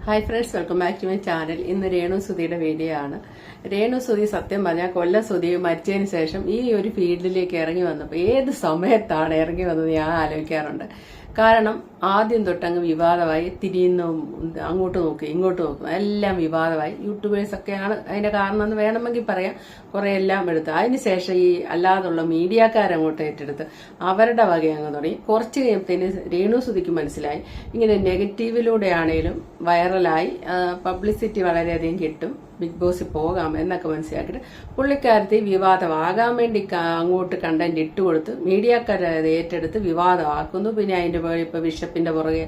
Hi friends, welcome back to my channel. ഇന്ന് രേണു സുധിയുടെ video ആണ്. രേണു സുധി സത്യം പറഞ്ഞാൽ കൊല്ലം സുധി മരിച്ചതിന് ശേഷം ഈ ഒരു ഫീൽഡിലേക്ക് ഇറങ്ങി വന്നപ്പോൾ ഏത് സമയത്താണ് ഇറങ്ങി വന്നത് ഞാൻ ആലോചിക്കാറുണ്ട്. കാരണം ആദ്യം തൊട്ടങ്ങ് വിവാദമായി, തിരിയുന്നു, അങ്ങോട്ട് നോക്കി ഇങ്ങോട്ട് നോക്കും, എല്ലാം വിവാദമായി. യൂട്യൂബേഴ്സൊക്കെയാണ് അതിന്റെ കാരണം എന്ന് വേണമെങ്കിൽ പറയാം. കുറെ എല്ലാം എടുത്ത് അതിനുശേഷം ഈ അല്ലാതുള്ള മീഡിയക്കാരങ്ങോട്ട് ഏറ്റെടുത്ത് അവരുടെ വക അങ്ങ് തുടങ്ങി. കുറച്ച് കഴിയുമ്പത്തേന് രേണു സുധിക്ക് മനസ്സിലായി ഇങ്ങനെ നെഗറ്റീവിലൂടെ ആണെങ്കിലും വൈറലായി പബ്ലിസിറ്റി വളരെയധികം കിട്ടും, ബിഗ് ബോസിൽ പോകാം എന്നൊക്കെ മനസ്സിലാക്കിയിട്ട് പുള്ളിക്കാരത്തെ വിവാദമാകാൻ വേണ്ടി അങ്ങോട്ട് കണ്ടന്റ് ഇട്ടുകൊടുത്ത് മീഡിയക്കാരെ ഏറ്റെടുത്ത് വിവാദമാക്കുന്നു. പിന്നെ അതിന്റെ പുറകെ ഇപ്പൊ ബിഷപ്പിന്റെ പുറകെ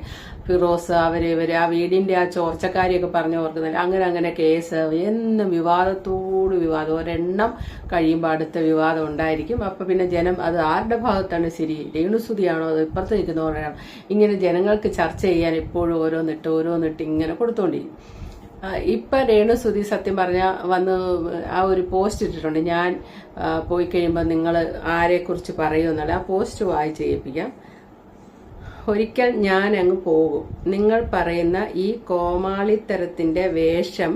ഫിറോസ് ഇവര് ആ വീടിന്റെ ആ ചോർച്ചക്കാരിയൊക്കെ പറഞ്ഞു ഓർക്കുന്നില്ല, അങ്ങനെ കേസ് എന്നും വിവാദത്തോട് വിവാദം, ഒരെണ്ണം കഴിയുമ്പോൾ അടുത്ത വിവാദം ഉണ്ടായിരിക്കും. അപ്പൊ പിന്നെ ജനം അത് ആരുടെ ഭാഗത്താണ് ശരി, രേണുസുധിയാണോ അത് ഇപ്പുറത്ത് നിൽക്കുന്നവരാണോ, ഇങ്ങനെ ജനങ്ങൾക്ക് ചർച്ച ചെയ്യാൻ എപ്പോഴും ഓരോന്നിട്ട് ഇങ്ങനെ കൊടുത്തോണ്ടിരിക്കും. ഇപ്പൊ രേണുസുധി സത്യം പറഞ്ഞ വന്ന് ആ ഒരു പോസ്റ്റ് ഇട്ടിട്ടുണ്ട്. ഞാൻ പോയി കഴിയുമ്പോൾ നിങ്ങൾ ആരെക്കുറിച്ച് പറയുമെന്നുള്ള ആ പോസ്റ്റ് വായിച്ച് കേൾപ്പിക്കാം. ഒരിക്കൽ ഞാൻ അങ്ങ് പോകും. നിങ്ങൾ പറയുന്ന ഈ കോമാളിത്തരത്തിന്റെ വേഷം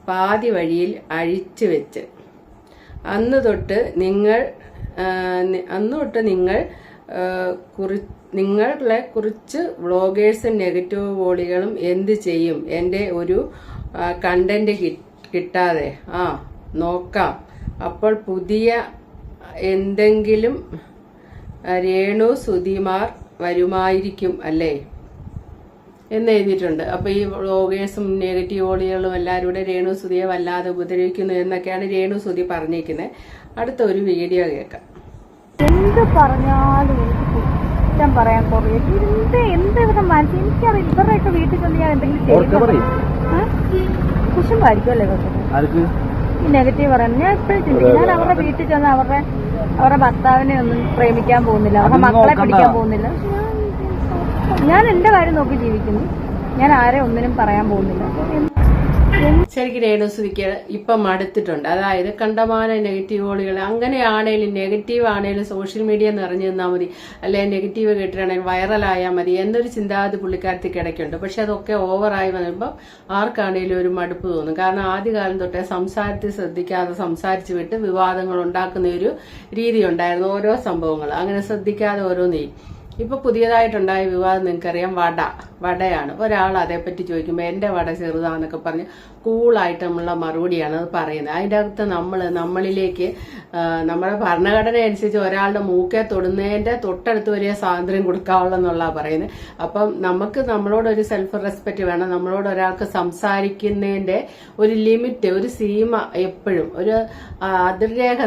പാതി വഴിയിൽ അഴിച്ചു വെച്ച് അന്ന് തൊട്ട് നിങ്ങളെ കുറിച്ച് വ്ളോഗേഴ്സും നെഗറ്റീവ് വോളികളും എന്ത് ചെയ്യും? എന്റെ ഒരു കണ്ടന്റ് കിട്ടാതെ നോക്കാം. അപ്പോൾ പുതിയ എന്തെങ്കിലും രേണു സുധിമാർ വരുമായിരിക്കും അല്ലേ എന്ന് എഴുതിയിട്ടുണ്ട്. അപ്പൊ ഈ വ്ളോഗേഴ്സും നെഗറ്റീവ് വോളികളും എല്ലാവരും കൂടെ രേണു സുധിയെ വല്ലാതെ ഉപദ്രവിക്കുന്നു എന്നൊക്കെയാണ് രേണു സുധി പറഞ്ഞിരിക്കുന്നത്. അടുത്ത ഒരു വീഡിയോ കേൾക്കാം. എന്ത് പറഞ്ഞാലും എനിക്ക് പറയാൻ കുറേ എന്ത് ഇവരുടെ മനസ്സിൽ എനിക്കറിയാം. ഇവരുടെയൊക്കെ വീട്ടിൽ ചെന്ന് ഞാൻ എന്തെങ്കിലും കുശുമ്പായിരിക്കും അല്ലേ ഈ നെഗറ്റീവ് പറയാൻ. ഞാൻ എപ്പോഴും ചിന്തിക്കും, ഞാൻ അവരുടെ വീട്ടിൽ ചെന്ന് അവരുടെ ഭർത്താവിനെ ഒന്നും പ്രേമിക്കാൻ പോകുന്നില്ല, അവരുടെ മക്കളെ പിടിക്കാൻ പോകുന്നില്ല. ഞാൻ എന്റെ കാര്യം നോക്കി ജീവിക്കുന്നു, ഞാൻ ആരെ ഒന്നിനും പറയാൻ പോകുന്നില്ല. ശരിക്കും രേണുസുധിക്ക് ഇപ്പം മടുത്തിട്ടുണ്ട്. അതായത് കണ്ടമാന നെഗറ്റീവ് വോളികൾ അങ്ങനെയാണേലും നെഗറ്റീവ് ആണേലും സോഷ്യൽ മീഡിയ നിറഞ്ഞു നിന്നാൽ മതി, അല്ലെങ്കിൽ നെഗറ്റീവ് കേട്ടിട്ടാണെങ്കിൽ വൈറലായാൽ മതി എന്നൊരു ചിന്താഗതി പുള്ളിക്കാരത്തേക്ക് ഇടയ്ക്കുണ്ട്. പക്ഷെ അതൊക്കെ ഓവറായി വരുമ്പോൾ ആർക്കാണേലും ഒരു മടുപ്പ് തോന്നും. കാരണം ആദ്യകാലം തൊട്ടേ സംസാരത്തിൽ ശ്രദ്ധിക്കാതെ സംസാരിച്ചു വിട്ട് വിവാദങ്ങൾ ഉണ്ടാക്കുന്ന ഒരു രീതി ഉണ്ടായിരുന്നു. ഓരോ സംഭവങ്ങൾ അങ്ങനെ ശ്രദ്ധിക്കാതെ ഓരോന്നേ. ഇപ്പൊ പുതിയതായിട്ടുണ്ടായ വിവാദം നിങ്ങൾക്കറിയാം, വടയാണ്. ഒരാൾ അതേപ്പറ്റി ചോദിക്കുമ്പോൾ എന്റെ വട ചെറുതാന്നൊക്കെ പറഞ്ഞ് കൂളായിട്ട് നമ്മളുടെ മറുപടിയാണ് അത് പറയുന്നത്. അതിൻ്റെ അകത്ത് നമ്മളിലേക്ക് നമ്മുടെ ഭരണഘടന അനുസരിച്ച് ഒരാളുടെ മൂക്കെ തൊടുന്നതിന്റെ തൊട്ടടുത്ത് വലിയ സ്വാതന്ത്ര്യം കൊടുക്കാവുള്ളെന്നുള്ള പറയുന്നത്. അപ്പം നമുക്ക് നമ്മളോടൊരു സെൽഫ് റെസ്പെക്ട് വേണം. നമ്മളോട് ഒരാൾക്ക് സംസാരിക്കുന്നതിന്റെ ഒരു ലിമിറ്റ്, ഒരു സീമ എപ്പോഴും, ഒരു അതിർരേഖ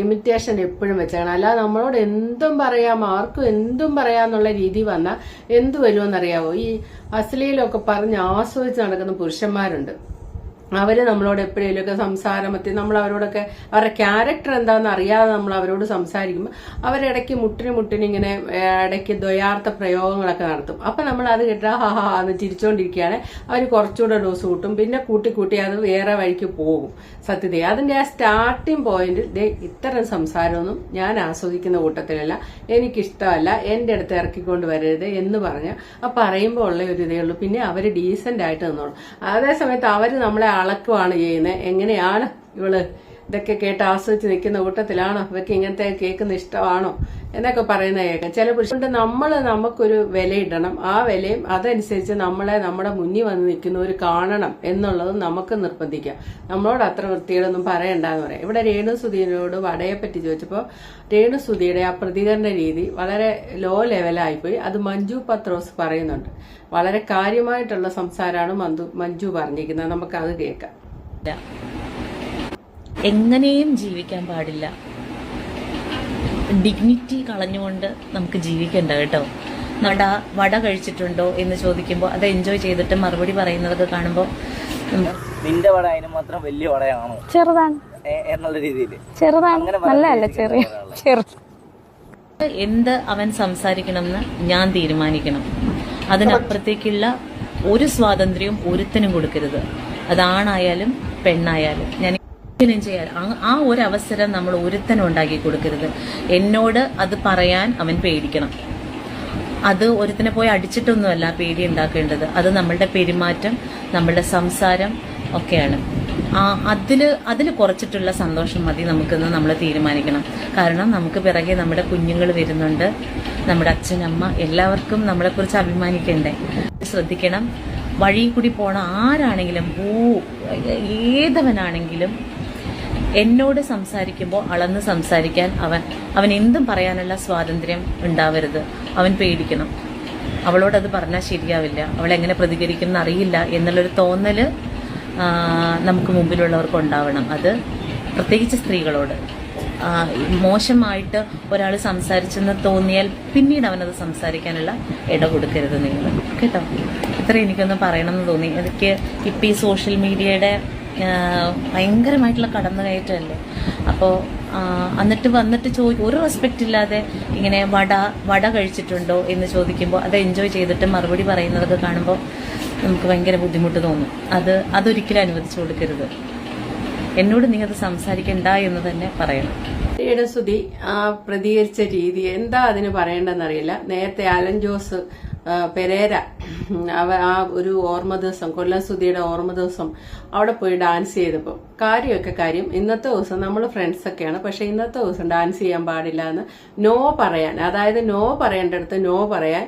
ലിമിറ്റേഷൻ എപ്പോഴും വെച്ചേക്കണം. അല്ലാതെ നമ്മളോട് എന്തും പറയാം, ആർക്കും എന്തും പറയാന്നുള്ള രീതി വന്നാൽ എന്തു വരുമെന്നറിയാവോ? ഈ അശ്ലീലമൊക്കെ പറഞ്ഞ് ആസ്വദിച്ച് നടക്കുന്ന പുരുഷന്മാരുണ്ട്. അവര് നമ്മളോട് എപ്പോഴേലുമൊക്കെ സംസാരമത്തി നമ്മൾ അവരോടൊക്കെ അവരുടെ ക്യാരക്ടർ എന്താണെന്ന് അറിയാതെ നമ്മൾ അവരോട് സംസാരിക്കുമ്പോൾ അവരിടയ്ക്ക് മുട്ടിന് ഇങ്ങനെ ഇടയ്ക്ക് ദ്വയാർത്ഥ പ്രയോഗങ്ങളൊക്കെ നടത്തും. അപ്പൊ നമ്മൾ അത് കേട്ടാ ഹാ എന്ന് ചിരിച്ചോണ്ടിരിക്കുകയാണ്. അവർ കുറച്ചുകൂടെ ഡോസ് കൂട്ടും, പിന്നെ കൂട്ടി അത് വേറെ വഴിക്ക് പോകും. സത്യത അതിന്റെ ആ സ്റ്റാർട്ടിങ് പോയിന്റിൽ ഇത്തരം സംസാരമൊന്നും ഞാൻ ആസ്വദിക്കുന്ന കൂട്ടത്തിലല്ല, എനിക്കിഷ്ടമല്ല, എന്റെ അടുത്ത് ഇറക്കിക്കൊണ്ട് വരരുത് എന്ന് പറഞ്ഞ് പറയുമ്പോൾ ഉള്ള ഒരു ഇതേ ഉള്ളൂ. പിന്നെ അവര് ഡീസന്റ് ആയിട്ട് നിന്നോളും. അതേസമയത്ത് അവര് നമ്മളെ അളക്കുവാണ് ചെയ്യുന്നത്. എങ്ങനെയാണ് ഇവള് ഇതൊക്കെ കേട്ട് ആസ്വദിച്ച് നിൽക്കുന്ന കൂട്ടത്തിലാണോ, ഇവർക്ക് ഇങ്ങനത്തെ കേൾക്കുന്ന ഇഷ്ടമാണോ എന്നൊക്കെ പറയുന്ന കേൾക്കാം. ചില പുരുഷന്റെ നമുക്കൊരു വിലയിടണം. ആ വിലയും അതനുസരിച്ച് നമ്മുടെ മുന്നിൽ വന്ന് നിൽക്കുന്നവർ കാണണം എന്നുള്ളത് നമുക്ക് നിർബന്ധിക്കാം. നമ്മളോട് അത്ര വൃത്തിയോടൊന്നും പറയണ്ടെന്ന് പറയാം. ഇവിടെ രേണുസുധിയോട് വടയെ പറ്റി ചോദിച്ചപ്പോൾ രേണുസുധിയുടെ ആ പ്രതികരണ രീതി വളരെ ലോ ലെവലായിപ്പോയി. അത് മഞ്ജു പത്രോസ് പറയുന്നുണ്ട്. വളരെ കാര്യമായിട്ടുള്ള സംസാരമാണ് മഞ്ജു പറഞ്ഞിരിക്കുന്നത്. നമുക്കത് കേൾക്കാം. എങ്ങനെയും ജീവിക്കാൻ പാടില്ല, ഡിഗ്നിറ്റി കളഞ്ഞുകൊണ്ട് നമുക്ക് ജീവിക്കണ്ട കേട്ടോ. വട കഴിച്ചിട്ടുണ്ടോ എന്ന് ചോദിക്കുമ്പോൾ അത് എൻജോയ് ചെയ്തിട്ട് മറുപടി പറയുന്നതൊക്കെ കാണുമ്പോൾ നിന്റെ വട അതിന് മാത്രം വലിയ വടയാണോ, ചെറുതാണ് എന്നുള്ള രീതിയിൽ ചെറുതാണ്, നല്ലതല്ല ചെറിയ. എന്ത് അവൻ സംസാരിക്കണമെന്ന് ഞാൻ തീരുമാനിക്കണം. അതിനപ്പുറത്തേക്കുള്ള ഒരു സ്വാതന്ത്ര്യവും ഒരുത്തനും കൊടുക്കരുത്. അതാണായാലും പെണ്ണായാലും. ഞാൻ ചെയ്യാൻ ആ ഒരു അവസരം നമ്മൾ ഒരുത്തനും ഉണ്ടാക്കി കൊടുക്കരുത്. എന്നോട് അത് പറയാൻ അവൻ പേടിക്കണം. അത് ഒരുത്തിനെ പോയി അടിച്ചിട്ടൊന്നുമല്ല പേടി ഉണ്ടാക്കേണ്ടത്. അത് നമ്മളുടെ പെരുമാറ്റം, നമ്മളുടെ സംസാരം ഒക്കെയാണ്. അതില് കുറച്ചിട്ടുള്ള സന്തോഷം മതി നമുക്കിന്ന് നമ്മൾ തീരുമാനിക്കണം. കാരണം നമുക്ക് പിറകെ നമ്മുടെ കുഞ്ഞുങ്ങൾ വരുന്നുണ്ട്, നമ്മുടെ അച്ഛനമ്മ, എല്ലാവർക്കും നമ്മളെക്കുറിച്ച് അഭിമാനിക്കണ്ടേ. ശ്രദ്ധിക്കണം. വഴി കൂടി പോണ ആരാണെങ്കിലും ഏതവനാണെങ്കിലും എന്നോട് സംസാരിക്കുമ്പോൾ അളന്ന് സംസാരിക്കാൻ അവൻ എന്തും പറയാനുള്ള സ്വാതന്ത്ര്യം ഉണ്ടാവരുത്. അവൻ പേടിക്കണം. അവളോടത് പറഞ്ഞാൽ ശരിയാവില്ല, അവളെങ്ങനെ പ്രതികരിക്കും എന്നറിയില്ല എന്നുള്ളൊരു തോന്നല് നമുക്ക് മുമ്പിലുള്ളവർക്ക് ഉണ്ടാവണം. അത് പ്രത്യേകിച്ച് സ്ത്രീകളോട്. മോശമായിട്ട് ഒരാൾ സംസാരിച്ചെന്ന് തോന്നിയാൽ പിന്നീട് അവനത് സംസാരിക്കാനുള്ള ഇട കൊടുക്കരുത് നിങ്ങൾ, കേട്ടോ. ഇത്ര എനിക്കൊന്ന് പറയണമെന്ന് തോന്നി. എനിക്ക് ഇപ്പം ഈ സോഷ്യൽ മീഡിയയുടെ ഭയങ്കരമായിട്ടുള്ള കടന്നുകയറ്റമല്ലേ. അപ്പോൾ വന്നിട്ട് ഒരു റെസ്പെക്റ്റ് ഇല്ലാതെ ഇങ്ങനെ വട കഴിച്ചിട്ടുണ്ടോ എന്ന് ചോദിക്കുമ്പോൾ അത് എൻജോയ് ചെയ്തിട്ട് മറുപടി പറയുന്നതൊക്കെ കാണുമ്പോൾ നമുക്ക് ഭയങ്കര ബുദ്ധിമുട്ട് തോന്നും. അതൊരിക്കലും അനുവദിച്ചു കൊടുക്കരുത്. എന്നോട് നീ അത് സംസാരിക്കണ്ട എന്ന് തന്നെ പറയണം. രേണുസുതി പ്രതികരിച്ച രീതി എന്താ അതിന് പറയേണ്ടെന്നറിയില്ല. നേരത്തെ അലൻ ജോസ് പെരേര ഒരു ഓർമ്മ ദിവസം, കൊല്ലം സുധിയുടെ ഓർമ്മ ദിവസം അവിടെ പോയി ഡാൻസ് ചെയ്തപ്പോൾ കാര്യം ഇന്നത്തെ ദിവസം നമ്മൾ ഫ്രണ്ട്സൊക്കെയാണ്, പക്ഷെ ഇന്നത്തെ ദിവസം ഡാൻസ് ചെയ്യാൻ പാടില്ല എന്ന് നോ പറയാൻ, അതായത് നോ പറയേണ്ടടുത്ത് നോ പറയാൻ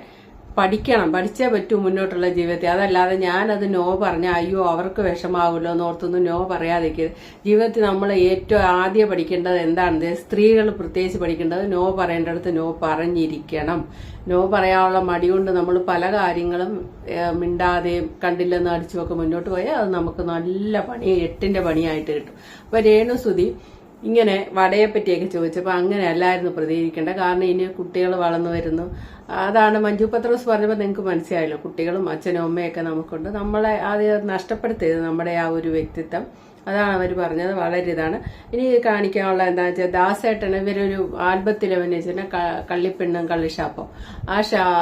പഠിക്കണം. പഠിച്ചേ പറ്റൂ മുന്നോട്ടുള്ള ജീവിതത്തിൽ. അതല്ലാതെ ഞാനത് നോ പറഞ്ഞ അയ്യോ അവർക്ക് വിഷമാവുമല്ലോ എന്നോർത്തൊന്നും നോ പറയാതിരിക്കരുത്. ജീവിതത്തിൽ നമ്മൾ ഏറ്റവും ആദ്യം പഠിക്കേണ്ടത് എന്താണെന്ന്, സ്ത്രീകൾ പ്രത്യേകിച്ച് പഠിക്കേണ്ടത് നോ പറയേണ്ടടുത്ത് നോ പറഞ്ഞിരിക്കണം. നോ പറയാനുള്ള മടി കൊണ്ട് നമ്മൾ പല കാര്യങ്ങളും മിണ്ടാതെയും കണ്ടില്ലെന്ന് അടിച്ചുമൊക്കെ മുന്നോട്ട് പോയാൽ അത് നമുക്ക് നല്ല എട്ടിന്റെ പണിയായിട്ട് കിട്ടും. അപ്പൊ രേണുസുതി ഇങ്ങനെ വടയെ പറ്റിയൊക്കെ ചോദിച്ചപ്പോൾ അങ്ങനെ അല്ലായിരുന്നു പ്രതികരിക്കേണ്ട. കാരണം ഇനി കുട്ടികൾ വളർന്നു വരുന്നു. അതാണ് മഞ്ജു പത്രോസ് പറഞ്ഞപ്പോൾ നിങ്ങൾക്ക് മനസ്സിലായല്ലോ. കുട്ടികളും അച്ഛനും അമ്മയൊക്കെ നമുക്കുണ്ട്. നമ്മളെ ആദ്യം നഷ്ടപ്പെടുത്തരുത് നമ്മുടെ ആ ഒരു വ്യക്തിത്വം. അതാണ് അവർ പറഞ്ഞത്. വളരെ ഇതാണ്. ഇനി കാണിക്കാനുള്ള എന്താ വെച്ചാൽ ദാസേട്ടന് ഇവരൊരു ആൽബത്തിൽ അഭിനയിച്ചിട്ട് കള്ളിപ്പെണ്ണും കള്ളിഷാപ്പോ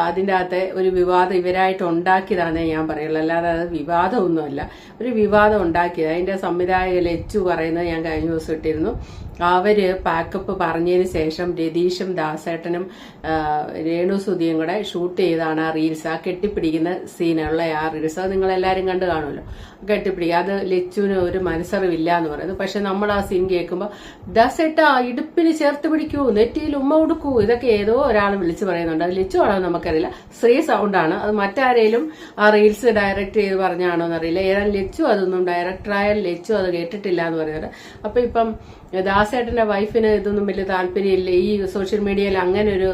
അതിൻ്റെ അകത്തെ ഒരു വിവാദം ഇവരായിട്ട് ഉണ്ടാക്കിയതാണെന്നേ ഞാൻ പറയുള്ളൂ. അല്ലാതെ അത് വിവാദമൊന്നുമല്ല. ഒരു വിവാദം ഉണ്ടാക്കിയത്. അതിന്റെ സംവിധായക ലച്ചു പറയുന്നത് ഞാൻ കഴിഞ്ഞ ദിവസം ഇട്ടിരുന്നു. അവര് പാക്കപ്പ് പറഞ്ഞതിന് ശേഷം രതീഷും ദാസേട്ടനും രേണുസുതിയും കൂടെ ഷൂട്ട് ചെയ്താണ് ആ റീൽസ്. ആ കെട്ടിപ്പിടിക്കുന്ന സീനുള്ള ആ റീൽസ് അത് നിങ്ങൾ എല്ലാവരും കണ്ടു കാണുമല്ലോ. കെട്ടിപ്പിടിക്കുക അത് ലച്ചുവിന് ഒരു മനസ്സറിവില്ല എന്ന് പറയുന്നു. പക്ഷെ നമ്മൾ ആ സീൻ കേൾക്കുമ്പോൾ ദാസേട്ട ഇടുപ്പിന് ചേർത്ത് പിടിക്കൂ, നെറ്റിയിൽ ഉമ്മ കൊടുക്കൂ, ഇതൊക്കെ ഏതോ ഒരാൾ വിളിച്ചു പറയുന്നുണ്ട്. അത് ലച്ചു ആണോ നമുക്കറിയില്ല. സ്ത്രീ സൗണ്ടാണ്. അത് മറ്റാരേലും ആ റീൽസ് ഡയറക്റ്റ് ചെയ്ത് പറഞ്ഞാണോ എന്നറിയില്ല. ഏതായാലും ലച്ചു അതൊന്നും ഡയറക്ടറായാലും ലച്ചു അത് കേട്ടിട്ടില്ല എന്ന് പറയുന്നുണ്ട്. അപ്പൊ ഇപ്പം ദാസേട്ടന്റെ വൈഫിന് ഇതൊന്നും വലിയ താല്പര്യമില്ല, ഈ സോഷ്യൽ മീഡിയയിൽ അങ്ങനെ ഒരു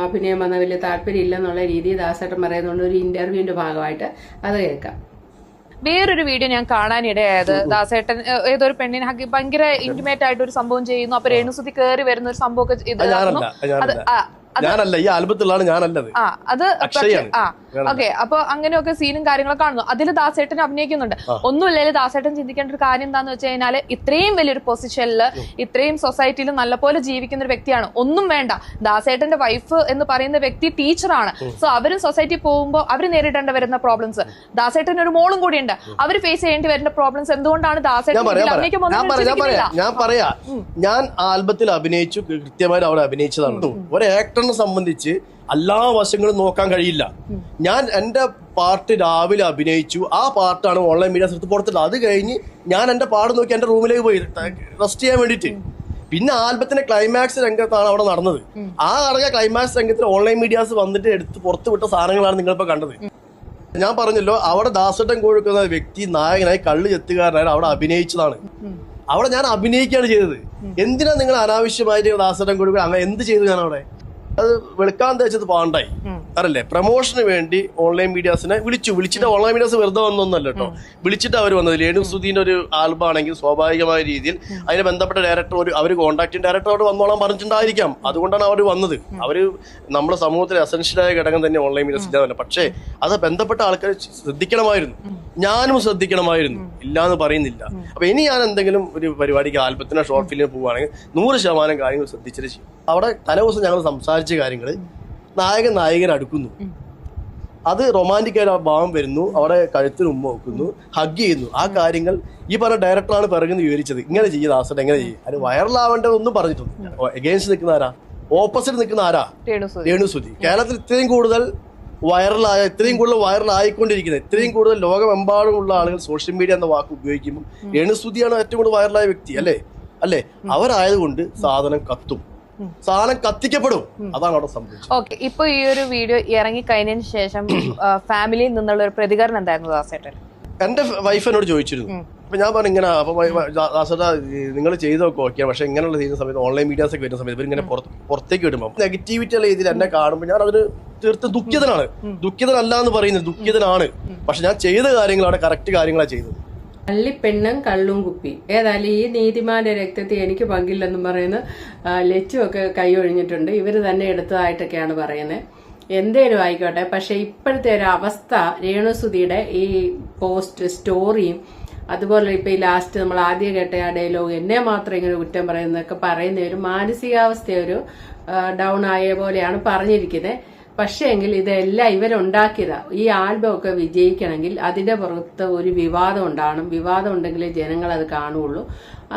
അഭിനയം വന്ന വലിയ താല്പര്യമില്ല എന്നുള്ള രീതിയിൽ ദാസേട്ടൻ പറയുന്നുണ്ട് ഒരു ഇന്റർവ്യൂവിന്റെ ഭാഗമായിട്ട്. അത് കേൾക്കാം. വേറൊരു വീഡിയോ ഞാൻ കാണാനിടയായത് ദാസേട്ടൻ ഏതൊരു പെണ്ണിനെ ഭയങ്കര ഇന്റിമേറ്റ് ആയിട്ട് ഒരു സംഭവം ചെയ്യുന്നു. അപ്പൊ രേണുസുതി കയറി വരുന്ന ഒരു സംഭവമൊക്കെ ഞാനല്ല, ഈ ആൽബത്തിലാണ് ഞാനല്ലത്. ഓക്കെ. അപ്പൊ അങ്ങനെയൊക്കെ സീനും കാര്യങ്ങളൊക്കെ കാണുന്നു. അതിൽ ദാസേട്ടൻ അഭിനയിക്കുന്നുണ്ട്. ഒന്നുമില്ലെങ്കിൽ ദാസേട്ടൻ ചിന്തിക്കേണ്ട ഒരു കാര്യം എന്താന്ന് വെച്ച് കഴിഞ്ഞാൽ ഇത്രയും വലിയൊരു പൊസിഷനില് ഇത്രയും സൊസൈറ്റിയിൽ നല്ലപോലെ ജീവിക്കുന്ന ഒരു വ്യക്തിയാണ്. ഒന്നും വേണ്ട, ദാസേട്ടന്റെ വൈഫ് എന്ന് പറയുന്ന വ്യക്തി ടീച്ചറാണ്. സോ അവരും സൊസൈറ്റി പോകുമ്പോൾ അവർ നേരിടേണ്ടി വരുന്ന പ്രോബ്ലംസ്, ദാസേട്ടൻ ഒരു മോളും കൂടിയുണ്ട്, അവർ ഫേസ് ചെയ്യേണ്ടി വരുന്ന പ്രോബ്ലംസ് എന്തുകൊണ്ടാണ് ദാസേട്ടൻ ഞാൻ പറയാ, ഞാൻ ആൽബത്തിൽ അഭിനയിച്ചു, കൃത്യമായിട്ട് അവിടെ അഭിനയിച്ചതാണ്. ഒരു ആക്ടറിനെ സംബന്ധിച്ച് എല്ലാ വശങ്ങളും നോക്കാൻ കഴിയില്ല. ഞാൻ എന്റെ പാർട്ട് രാവിലെ അഭിനയിച്ചു, ആ പാർട്ടാണ് ഓൺലൈൻ മീഡിയാസ് എടുത്ത് പുറത്തിട്ടത്. അത് കഴിഞ്ഞ് ഞാൻ എന്റെ പാട് നോക്കി എന്റെ റൂമിലേക്ക് പോയി റെസ്റ്റ് ചെയ്യാൻ വേണ്ടിയിട്ട്. പിന്നെ ആൽബത്തിന്റെ ക്ലൈമാക്സ് രംഗത്താണ് അവിടെ നടന്നത്. ആ അടങ്ങിയ ക്ലൈമാക്സ് രംഗത്തിൽ ഓൺലൈൻ മീഡിയാസ് വന്നിട്ട് എടുത്ത് പുറത്ത് വിട്ട സാധനങ്ങളാണ് നിങ്ങളിപ്പോ കണ്ടത്. ഞാൻ പറഞ്ഞല്ലോ, അവിടെ ദാസേട്ടൻ കോഴിക്കുന്ന വ്യക്തി നായകനായി കള്ള് ചെത്തുകാരനായി അവിടെ അഭിനയിച്ചതാണ്. അവിടെ ഞാൻ അഭിനയിക്കുകയാണ് ചെയ്തത്. എന്തിനാ നിങ്ങൾ അനാവശ്യമായിട്ട് ദാസേട്ടൻ കോഴിക്കുക അങ്ങനെ എന്ത് ചെയ്തു? ഞാൻ അവിടെ അത് വെളുക്കാൻ തേച്ചത് പാണ്ടായി. അറിയില്ലേ, പ്രൊമോഷന് വേണ്ടി ഓൺലൈൻ മീഡിയാസിനെ വിളിച്ചിട്ട് ഓൺലൈൻ മീഡിയാസ് വെറുതെ വന്നൊന്നല്ല കേട്ടോ, വിളിച്ചിട്ട് അവർ വന്നത്. രേണുസുധീന്റെ ഒരു ആൽബം ആണെങ്കിൽ സ്വാഭാവികമായ രീതിയിൽ അതിന് ബന്ധപ്പെട്ട ഡയറക്ടർ അവർ കോൺടാക്ടിങ് ഡയറക്ടറോട് വന്നോളാൻ പറഞ്ഞിട്ടുണ്ടായിരിക്കാം. അതുകൊണ്ടാണ് അവർ വന്നത്. അവര് നമ്മുടെ സമൂഹത്തിലെ എസൻഷ്യലായ ഘടകം തന്നെ ഓൺലൈൻ മീഡിയാസ് ഇല്ലാതല്ല. പക്ഷേ അത് ബന്ധപ്പെട്ട ആൾക്കാർ ശ്രദ്ധിക്കണമായിരുന്നു, ഞാനും ശ്രദ്ധിക്കണമായിരുന്നു. ഇല്ലാന്ന് പറയുന്നില്ല. അപ്പൊ ഇനി ഞാൻ എന്തെങ്കിലും ഒരു പരിപാടിക്ക് ആൽബത്തിനോ ഷോർട്ട് ഫിലിമിന് പോവുകയാണെങ്കിൽ 100% കാര്യങ്ങൾ ശ്രദ്ധിച്ചിട്ട് ചെയ്യും. അവിടെ തലേദിവസം ഞങ്ങൾ സംസാരിച്ച കാര്യങ്ങൾ നായകൻ അടുക്കുന്നു, അത് റൊമാൻറ്റിക് ആയിട്ട് ആ ഭാവം വരുന്നു, അവിടെ കഴുത്തിന് ഉമ്മ വെക്കുന്നു, ഹഗ് ചെയ്യുന്നു. ആ കാര്യങ്ങൾ ഈ പറഞ്ഞ ഡയറക്ടറാണ് പിറകുന്ന് വിവരിച്ചത്. ഇങ്ങനെ ചെയ്യും ദാസേട്ടൻ, എങ്ങനെ ചെയ്യും, അത് വൈറലാവേണ്ടതൊന്നും പറഞ്ഞിട്ടുണ്ട്. എഗെയിൻസ്റ്റ് നിൽക്കുന്ന ആരാ? ഓപ്പോസിറ്റ് നിൽക്കുന്ന ആരാ? രേണുസുധി. കേരളത്തിൽ ഇത്രയും കൂടുതൽ വൈറലായ ഇത്രയും കൂടുതൽ വൈറലായിക്കൊണ്ടിരിക്കുന്നത്, ഇത്രയും കൂടുതൽ ലോകമെമ്പാടുമുള്ള ആളുകൾ സോഷ്യൽ മീഡിയ എന്ന വാക്ക് ഉപയോഗിക്കുമ്പോൾ രേണുസുതിയാണ് ഏറ്റവും കൂടുതൽ വൈറലായ വ്യക്തി അല്ലേ? അവരായതുകൊണ്ട് സാധനം കത്തും, സാധനം കത്തിക്കപ്പെടും. അതാണ് അവിടെ സംഭവിച്ചത്. ഓക്കെ, ഇപ്പൊ ഈ ഒരു വീഡിയോ ഇറങ്ങി കഴിഞ്ഞതിന് ശേഷം ഫാമിലിയിൽ നിന്നുള്ള ഒരു പ്രതികരണം എന്തായിരുന്നു ദാസേട്ടൻ? എന്റെ വൈഫ് എന്നോട് ചോദിച്ചിരുന്നു. അപ്പൊ ഞാൻ പറഞ്ഞു ഇങ്ങനെ, അപ്പൊ ദാസേട്ടാ നിങ്ങൾ ചെയ്തൊക്കെ ഓക്കെ, പക്ഷെ ഇങ്ങനെയുള്ള ചെയ്യുന്ന സമയത്ത് ഓൺലൈൻ മീഡിയാസ് ഒക്കെ വരുന്ന സമയത്ത് ഇവരിങ്ങനെ പുറത്തേക്ക് വിടുമ്പോൾ നെഗറ്റിവിറ്റി ഉള്ള രീതിയിൽ എന്നെ കാണുമ്പോൾ ഞാൻ അതിന് തീർത്തും ദുഃഖിതനല്ല എന്ന് പറയുന്നത്, ദുഃഖിതനാണ്. പക്ഷെ ഞാൻ ചെയ്ത കാര്യങ്ങളാണ് കറക്റ്റ് കാര്യങ്ങളാണ് ചെയ്തത്. കള്ളിപ്പെണ്ണും കള്ളും കുപ്പി. ഏതായാലും ഈ നീതിമാന്റെ രക്തത്തിൽ എനിക്ക് പങ്കില്ലെന്നും പറയുന്ന ലച്ചുമൊക്കെ കൈ ഒഴിഞ്ഞിട്ടുണ്ട്. ഇവര് തന്നെ എടുത്തതായിട്ടൊക്കെയാണ് പറയുന്നത്. എന്തേലും ആയിക്കോട്ടെ, പക്ഷെ ഇപ്പോഴത്തെ ഒരു അവസ്ഥ രേണുസുതിയുടെ ഈ പോസ്റ്റ് സ്റ്റോറിയും അതുപോലെ ഇപ്പൊ ഈ ലാസ്റ്റ് നമ്മൾ ആദ്യം കേട്ട ആ ഡയലോഗ് എന്നെ മാത്രം ഇങ്ങനെ കുറ്റം പറയുന്നതൊക്കെ പറയുന്ന ഒരു മാനസികാവസ്ഥ ഒരു ഡൗൺ ആയ പോലെയാണ് പറഞ്ഞിരിക്കുന്നത്. പക്ഷേ എങ്കിൽ ഇതെല്ലാം ഇവരുണ്ടാക്കിയതാ. ഈ ആൽബം ഒക്കെ വിജയിക്കണമെങ്കിൽ അതിന്റെ പുറത്ത് ഒരു വിവാദം ഉണ്ടാകണം. വിവാദം ഉണ്ടെങ്കിലേ ജനങ്ങൾ അത് കാണുള്ളൂ.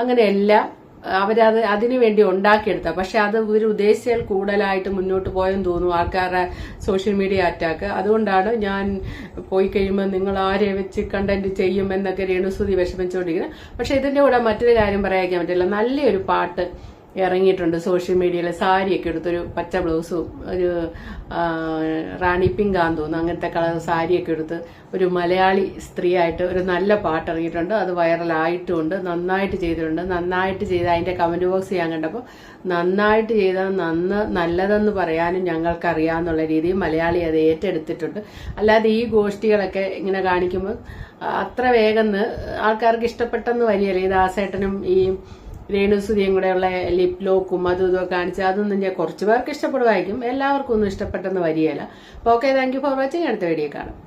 അങ്ങനെയെല്ലാം അവരത് അതിനു വേണ്ടി ഉണ്ടാക്കിയെടുത്ത. പക്ഷെ അത് ഒരു ഉദ്ദേശിച്ചാൽ കൂടുതലായിട്ട് മുന്നോട്ട് പോയെന്ന് തോന്നുന്നു ആൾക്കാരുടെ സോഷ്യൽ മീഡിയ അറ്റാക്ക്. അതുകൊണ്ടാണ് ഞാൻ പോയി കഴിയുമ്പോൾ നിങ്ങൾ ആരെ വെച്ച് കണ്ടന്റ് ചെയ്യും എന്നൊക്കെ രേണുസുതി വിഷമിച്ചുകൊണ്ടിരിക്കുന്നത്. പക്ഷെ ഇതിന്റെ കൂടെ മറ്റൊരു കാര്യം പറയാൻ പറ്റില്ല, നല്ലൊരു പാട്ട് ഇറങ്ങിയിട്ടുണ്ട് സോഷ്യൽ മീഡിയയിൽ. സാരിയൊക്കെ എടുത്തൊരു പച്ച ബ്ലൗസും ഒരു റാണി പിങ്ക് ആണെന്ന് തോന്നുന്നു, അങ്ങനത്തെ കളർ സാരിയൊക്കെ എടുത്ത് ഒരു മലയാളി സ്ത്രീ ആയിട്ട് ഒരു നല്ല പാട്ട് ഇറങ്ങിയിട്ടുണ്ട്. അത് വൈറലായിട്ടുമുണ്ട്. നന്നായിട്ട് ചെയ്തിട്ടുണ്ട്. നന്നായിട്ട് ചെയ്ത് അതിന്റെ കമന്റ് ബോക്സ് ചെയ്യാൻ കണ്ടപ്പോൾ നന്നായിട്ട് ചെയ്താൽ നല്ലതെന്ന് പറയാനും ഞങ്ങൾക്കറിയാമെന്നുള്ള രീതിയിൽ മലയാളി അത് ഏറ്റെടുത്തിട്ടുണ്ട്. അല്ലാതെ ഈ ഗോഷ്ഠികളൊക്കെ ഇങ്ങനെ കാണിക്കുമ്പോൾ അത്ര വേഗം ആൾക്കാർക്ക് ഇഷ്ടപ്പെട്ടെന്ന് വരികയല്ലേ. ഈ ദാസേട്ടനും ഈ രേണുസുതിയും കൂടെയുള്ള ലിപ് ലോക്കും അതും ഇതൊക്കെ കാണിച്ച് അതൊന്നും ഞാൻ കുറച്ചു പേർക്ക് ഇഷ്ടപ്പെടുമായിരിക്കും, എല്ലാവർക്കും ഒന്നും ഇഷ്ടപ്പെട്ടെന്ന് വരികയില്ല. അപ്പോൾ okay, thank you for watching. അടുത്ത വീഡിയോ കാണാം.